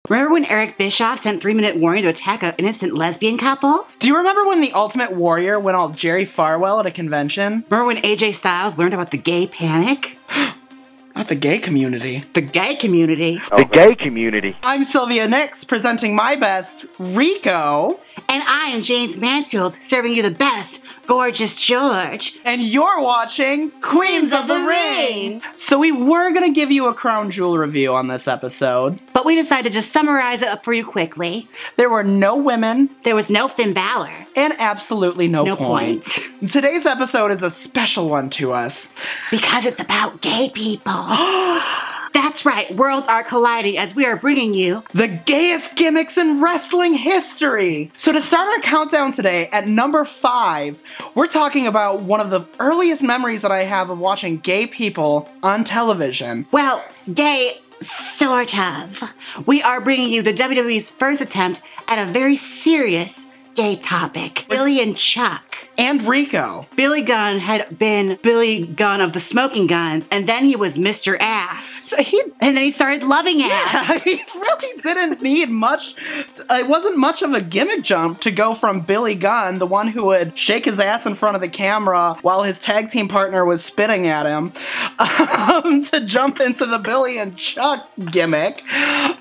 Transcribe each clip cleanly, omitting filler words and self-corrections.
Remember when Eric Bischoff sent 3-minute warning to attack an innocent lesbian couple? Do you remember when the Ultimate Warrior went all Jerry Farwell at a convention? Remember when AJ Styles learned about the gay panic? Not the gay community. The gay community. The gay community. I'm Sylvia Nyxx, presenting my best, Rico. And I am Jaymes Mansfield, serving you the best, gorgeous George. And you're watching Queens of the Ring. So we were gonna give you a crown jewel review on this episode, but we decided to just summarize it up for you quickly. There were no women. There was no Finn Balor. And absolutely no point. Today's episode is a special one to us. Because it's about gay people. That's right, worlds are colliding as we are bringing you the gayest gimmicks in wrestling history. So to start our countdown today, at number 5, we're talking about one of the earliest memories that I have of watching gay people on television. Well, gay, sort of. We are bringing you the WWE's first attempt at a very serious gay topic. Billy and Chuck. And Rico. Billy Gunn had been Billy Gunn of the Smoking Guns, and then he was Mr. Ass. And then he started loving ass. Yeah, he really didn't need much. It wasn't much of a gimmick jump to go from Billy Gunn, the one who would shake his ass in front of the camera while his tag team partner was spitting at him, to jump into the Billy and Chuck gimmick.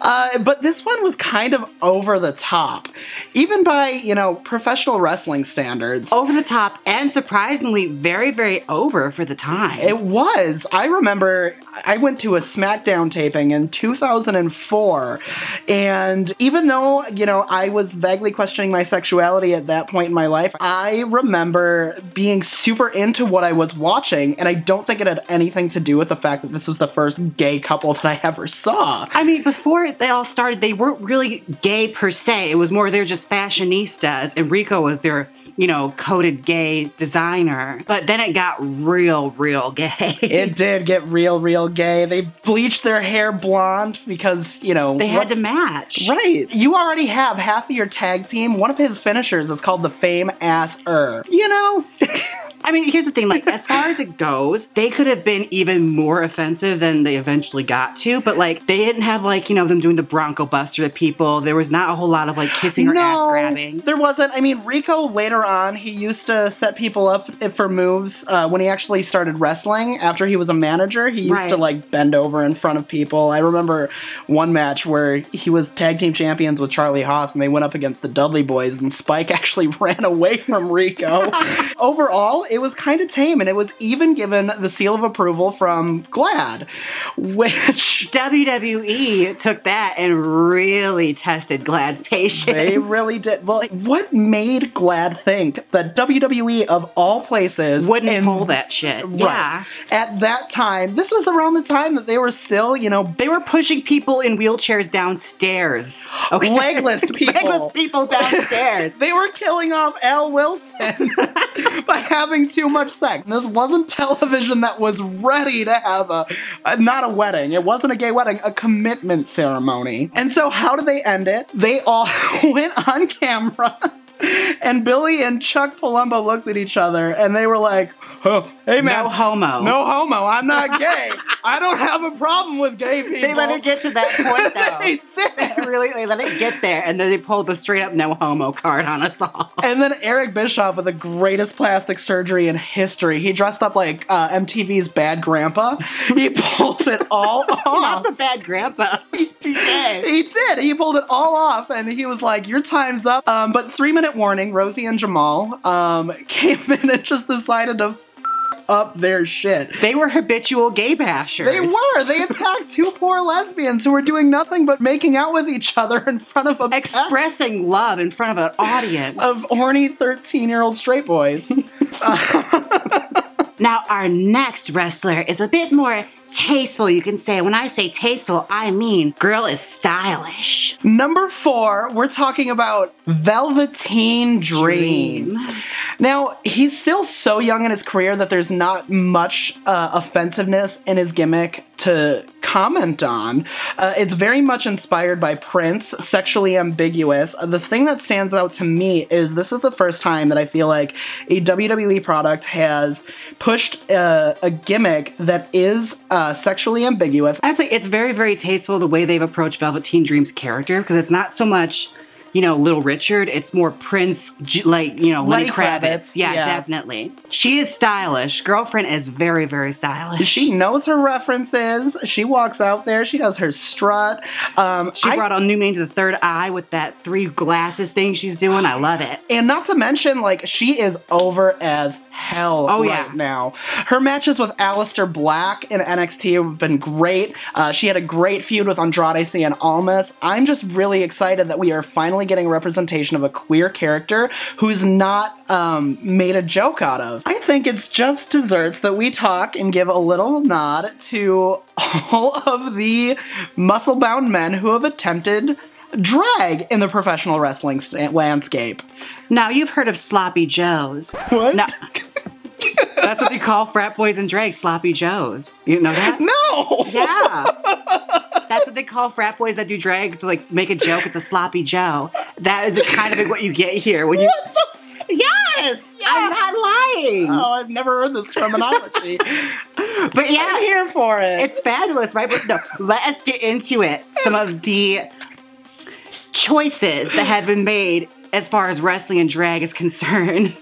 But this one was kind of over the top. Even by, you know, professional wrestling standards. Over the top and surprisingly very, very over for the time. It was. I remember I went to a SmackDown taping in 2004, and even though, you know, I was vaguely questioning my sexuality at that point in my life, I remember being super into what I was watching, and I don't think it had anything to do with the fact that this was the first gay couple that I ever saw. I mean, before they all started, they weren't really gay per se. It was more they're just fashionistas, and Rico was their, you know, coded gay designer. But then it got real, real gay. It did get real, real gay. They bleached their hair blonde because, you know, they had to match. Right. You already have half of your tag team. One of his finishers is called the Fame-Ass-er. You know? I mean, here's the thing, like, as far as it goes, they could have been even more offensive than they eventually got to, but, like, they didn't have, like, you know, them doing the Bronco Buster to people. There was not a whole lot of, like, kissing or ass grabbing. There wasn't. I mean, Rico, later on, he used to set people up for moves when he actually started wrestling. After he was a manager, he used to, like, bend over in front of people. I remember one match where he was tag team champions with Charlie Haas, and they went up against the Dudley Boys, and Spike actually ran away from Rico. Overall, it was kind of tame, and it was even given the seal of approval from GLAAD, which WWE took that and really tested GLAAD's patience. They really did. Well, what made GLAAD think that WWE, of all places, wouldn't pull that shit? Right. Yeah. At that time, this was around the time that they were still, you know, they were pushing people in wheelchairs downstairs. Okay. Legless people. Legless people downstairs. They were killing off Al Wilson by having too much sex. This wasn't television that was ready to have not a wedding. It wasn't a gay wedding, a commitment ceremony. And so how did they end it? They all went on camera, and Billy and Chuck Palumbo looked at each other, and they were like, oh, hey man. No homo. No homo. I'm not gay. I don't have a problem with gay people. They let it get to that point, though. They did. They let it get there, and then they pulled the straight up no homo card on us all. And then Eric Bischoff, with the greatest plastic surgery in history, he dressed up like MTV's Bad Grandpa. He pulled it all off. Not the Bad Grandpa. He did. He did. He pulled it all off, and he was like, your time's up. But 3-minute warning, Rosie and Jamal came in and just decided to up their shit. They were habitual gay bashers. They were. They attacked 2 poor lesbians who were doing nothing but making out with each other in front of expressing love in front of an audience of horny 13-year-old straight boys. Now, our next wrestler is a bit more tasteful, you can say. When I say tasteful, I mean girl is stylish. Number 4, we're talking about Velveteen Dream. Now, he's still so young in his career that there's not much offensiveness in his gimmick to comment on. It's very much inspired by Prince, sexually ambiguous. The thing that stands out to me is this is the first time that I feel like a WWE product has pushed a gimmick that is sexually ambiguous. I'd say it's very, very tasteful the way they've approached Velveteen Dream's character, because it's not so much, you know, Little Richard, it's more Prince, like, you know, Lenny Kravitz. Yeah, definitely. She is stylish. Girlfriend is very, very stylish. She knows her references. She walks out there. She does her strut. She brought on new name to the third eye with that 3 glasses thing she's doing. I love it. And not to mention, like, she is over as hell right now. Her matches with Aleister Black in NXT have been great. She had a great feud with Andrade Cien Almas. I'm just really excited that we are finally getting representation of a queer character who's not made a joke out of. I think it's just desserts that we talk and give a little nod to all of the muscle-bound men who have attempted drag in the professional wrestling landscape. Now, you've heard of sloppy joes. What? Now, that's what they call frat boys and drag, sloppy joes. You know that? No! Yeah. That's what they call frat boys that do drag to, like, make a joke. It's a sloppy joe. That is kind of what you get here when you... What the Yes! I'm not lying! Oh, I've never heard this terminology. But yeah, I'm here for it. It's fabulous, right? But no, let us get into it. Some of the choices that have been made as far as wrestling and drag is concerned.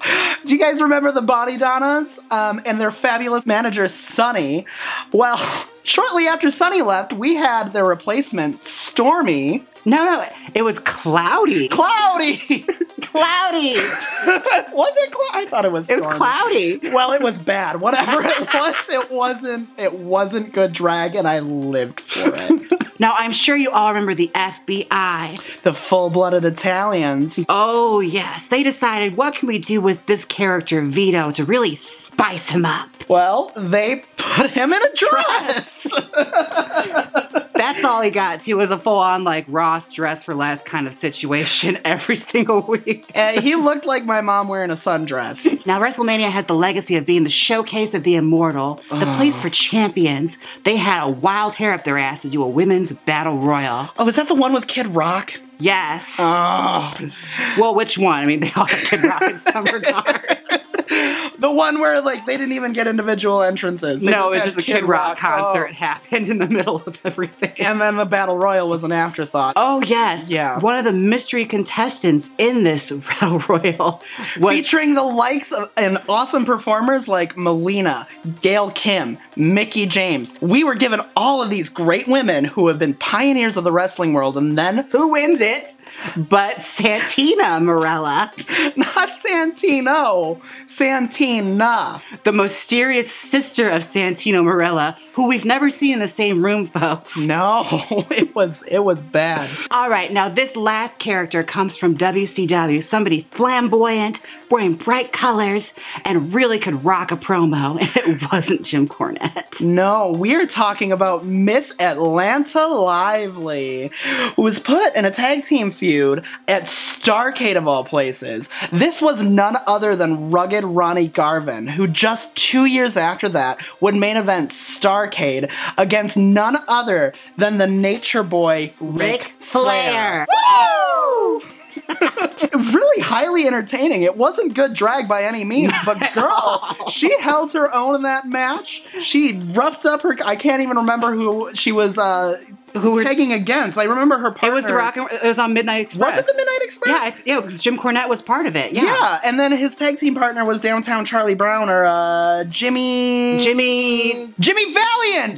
Do you guys remember the Bodydonnas and their fabulous manager, Sunny? Well, shortly after Sunny left, we had their replacement, Stormy. No, it was Cloudy. Cloudy! Cloudy! Was it Cloudy? I thought it was Stormy. It was Cloudy. Well, it was bad. Whatever it was, it wasn't good drag, and I lived for it. Now, I'm sure you all remember the FBI. The full-blooded Italians. Oh, yes. They decided, what can we do with this character, Vito, to really spice him up? Well, they put him in a dress. That's all he got, too, was a full-on, like, Ross dress for less kind of situation every single week. He looked like my mom wearing a sundress. Now, WrestleMania has the legacy of being the showcase of the immortal, the place for champions. They had a wild hair up their ass to do a women's battle royal. Oh, is that the one with Kid Rock? Yes. Oh. Well, which one? I mean, they all have Kid Rock in some regard. The one where, like, they didn't even get individual entrances. No, it's just a Kid Rock concert happened in the middle of everything. And then the Battle Royal was an afterthought. Oh, yes. Yeah. One of the mystery contestants in this Battle Royal was... featuring the likes of and awesome performers like Melina, Gail Kim, Mickie James. We were given all of these great women who have been pioneers of the wrestling world, and then... who wins it? But Santina Marella. Not Santino. Santina. The mysterious sister of Santino Marella, who we've never seen in the same room, folks. No, it was bad. All right, now this last character comes from WCW. Somebody flamboyant, wearing bright colors, and really could rock a promo. And it wasn't Jim Cornette. No, we're talking about Miss Atlanta Lively, who was put in a tag team feud at Starrcade of all places. This was none other than rugged Ronnie Garvin, who just 2 years after that would main event Starrcade against none other than the Nature Boy, Ric Flair. Woo! Really highly entertaining. It wasn't good drag by any means, but girl, she held her own in that match. She roughed up her... I can't even remember who she was tagging against. I remember her partner. It was it was on Midnight Express. Was it the Midnight Express? Yeah, because Jim Cornette was part of it. Yeah, and then his tag team partner was Downtown Charlie Brown or Jimmy Valiant. Jimmy Valiant.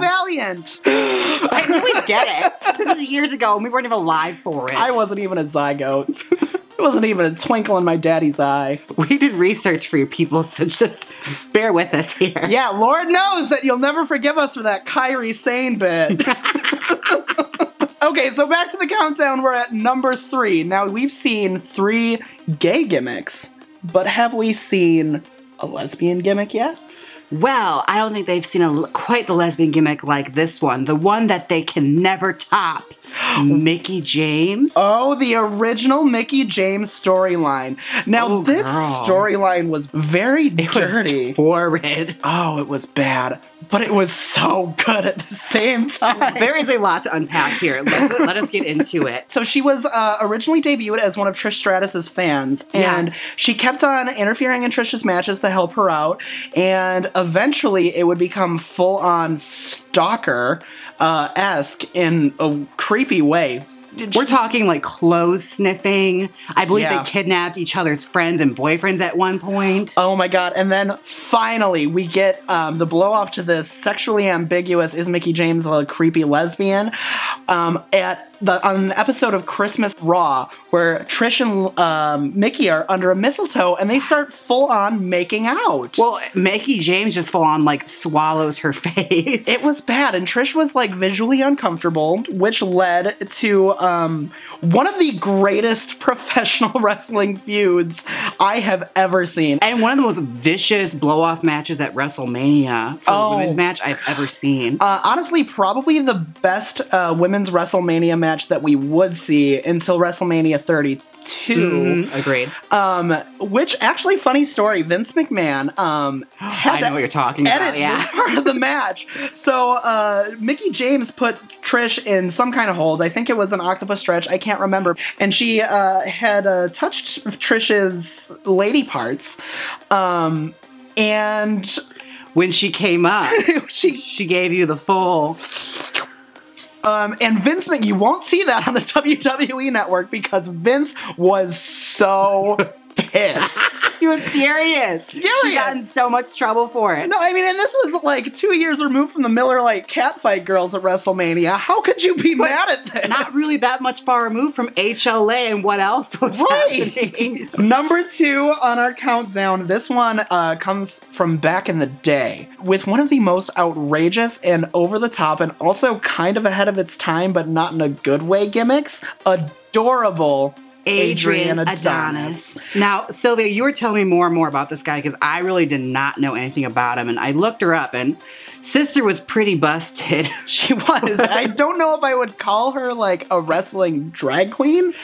Valiant. I knew we'd get it. This is years ago, and we weren't even alive for it. I wasn't even a zygote. It wasn't even a twinkle in my daddy's eye. We did research for you people, so just bear with us here. Yeah, Lord knows that you'll never forgive us for that Kairi Sane bit. Okay, so back to the countdown. We're at number 3. Now, we've seen 3 gay gimmicks, but have we seen a lesbian gimmick yet? Well, I don't think they've seen quite the lesbian gimmick like this one. The one that they can never top. Mickie James. Oh, the original Mickie James storyline. Now, this storyline was very dirty. It was horrid. Oh, it was bad. But it was so good at the same time. There is a lot to unpack here. Let us get into it. So she was originally debuted as one of Trish Stratus's fans, and she kept on interfering in Trish's matches to help her out, and eventually it would become full-on stalker-esque in a creepy way. We're talking like clothes sniffing. I believe they kidnapped each other's friends and boyfriends at one point. Oh my god. And then finally we get the blow off to this sexually ambiguous, is Mickie James a creepy lesbian? On an episode of Christmas Raw, where Trish and Mickie are under a mistletoe and they start full on making out. Well, Mickie James just full on like swallows her face. It was bad, and Trish was like visually uncomfortable, which led to one of the greatest professional wrestling feuds I have ever seen. And one of the most vicious blow-off matches at WrestleMania for a women's match I've ever seen. Honestly, probably the best women's WrestleMania match that we would see until WrestleMania 32. Agreed. Which, actually, funny story, Vince McMahon I know what you're talking about, this part of the match. So Mickie James put Trish in some kind of hold. I think it was an octopus stretch. I can't remember. And she had touched Trish's lady parts. And when she came up, she gave you the full... and Vince, you won't see that on the WWE Network because Vince was so pissed. He was furious. She got in so much trouble for it. No, I mean, and this was like 2 years removed from the Miller Lite catfight girls at WrestleMania. How could you be mad at this? Not really that much far removed from HLA and what else was happening. Number 2 on our countdown. This one comes from back in the day with one of the most outrageous and over the top and also kind of ahead of its time, but not in a good way gimmicks. Adorable Adrian Adonis. Now, Sylvia, you were telling me more and more about this guy because I really did not know anything about him, and I looked her up, and sister was pretty busted. She was. I don't know if I would call her like a wrestling drag queen.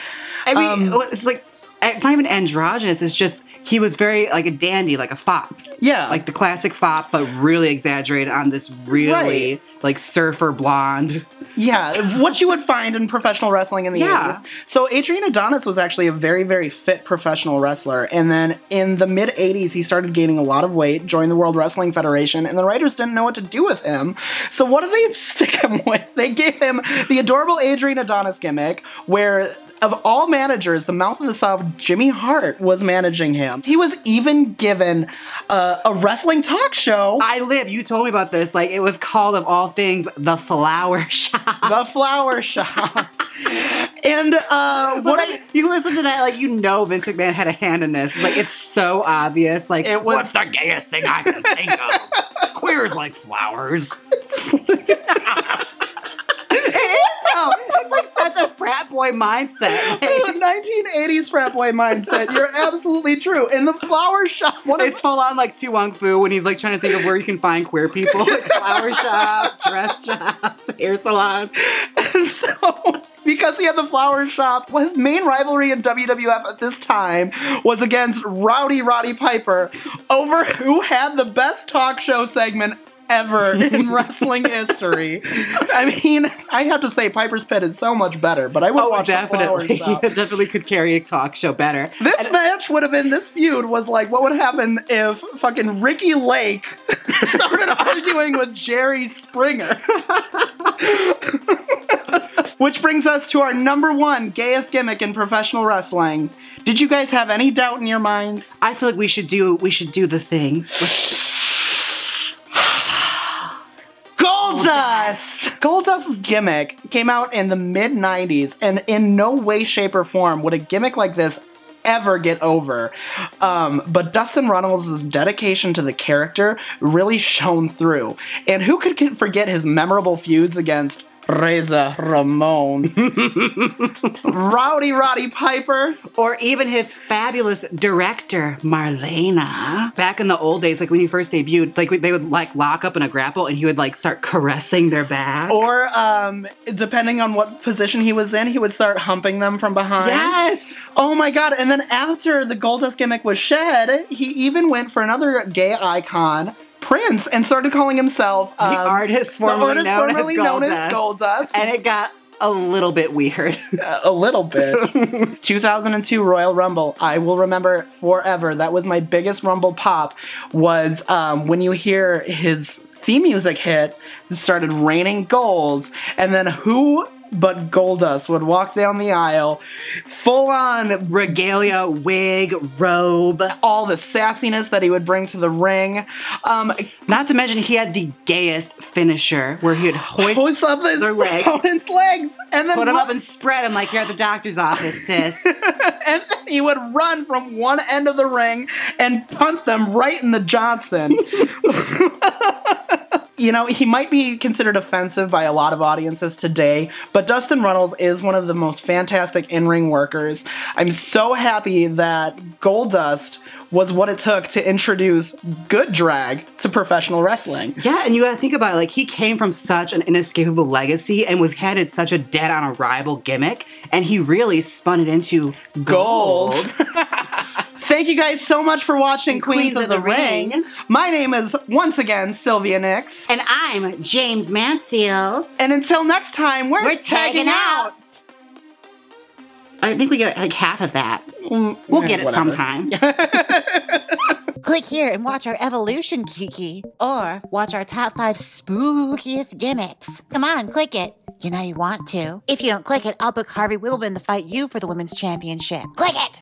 I mean, it's like, it's not even androgynous, it's just, he was very like a dandy, like a fop. Yeah. Like the classic fop, but really exaggerated on this really like surfer blonde. Yeah, what you would find in professional wrestling in the 80s. So Adrian Adonis was actually a very, very fit professional wrestler. And then in the mid-80s, he started gaining a lot of weight, joined the World Wrestling Federation, and the writers didn't know what to do with him. So what did they stick him with? They gave him the adorable Adrian Adonis gimmick, where of all managers, the mouth of the South, Jimmy Hart, was managing him. He was even given a wrestling talk show. You told me about this. Like, it was called, of all things, The Flower Shop. The Flower Shop. And you listen to that, like, you know Vince McMahon had a hand in this. It's like, it's so obvious. Like, what's the gayest thing I can think of? Queers like flowers. It's like such a frat boy mindset. Like, 1980s frat boy mindset. You're absolutely true. In the flower shop, it's full on like Tu Wong Fu when he's like trying to think of where you can find queer people. Like flower shop, dress shops, hair salons. And so, because he had the flower shop, his main rivalry in WWF at this time was against Rowdy Roddy Piper over who had the best talk show segment ever in wrestling history. I mean, I have to say Piper's Pit is so much better, but I would watch the Flower Shop. It definitely could carry a talk show better. This feud was like, what would happen if fucking Ricky Lake started arguing with Jerry Springer? Which brings us to our number 1 gayest gimmick in professional wrestling. Did you guys have any doubt in your minds? I feel like we should do the thing. Goldust's gimmick came out in the mid-90s, and in no way, shape, or form would a gimmick like this ever get over. But Dustin Runnels' dedication to the character really shone through. And who could forget his memorable feuds against Razor Ramon. Rowdy Roddy Piper. Or even his fabulous director, Marlena. Back in the old days, like when he first debuted, like they would like lock up in a grapple and he would like start caressing their back. Or depending on what position he was in, he would start humping them from behind. Yes! Oh my god, and then after the Goldust gimmick was shed, he even went for another gay icon, Prince, and started calling himself the artist formerly known as Goldust. And it got a little bit weird. A little bit. 2002 Royal Rumble. I will remember forever. That was my biggest Rumble pop, was when you hear his theme music hit, it started raining golds, and then who but Goldust would walk down the aisle, full on regalia, wig, robe, all the sassiness that he would bring to the ring. Not to mention he had the gayest finisher, where he would hoist up his opponent's legs and then put him up and spread him like you're at the doctor's office, sis. And then he would run from one end of the ring and punt them right in the Johnson. You know, he might be considered offensive by a lot of audiences today, but Dustin Runnels is one of the most fantastic in-ring workers. I'm so happy that Goldust was what it took to introduce good drag to professional wrestling. Yeah, and you gotta think about it, like, he came from such an inescapable legacy and was handed such a dead-on-arrival gimmick, and he really spun it into gold. Thank you guys so much for watching Queens of the Ring. My name is, once again, Sylvia Nyxx. And I'm Jaymes Mansfield. And until next time, we're tagging out. I think we got like half of that. We'll get it sometime. Click here and watch our evolution, Kiki. Or watch our top 5 spookiest gimmicks. Come on, click it. You know you want to. If you don't click it, I'll book Harvey Wibbleman to fight you for the women's championship. Click it!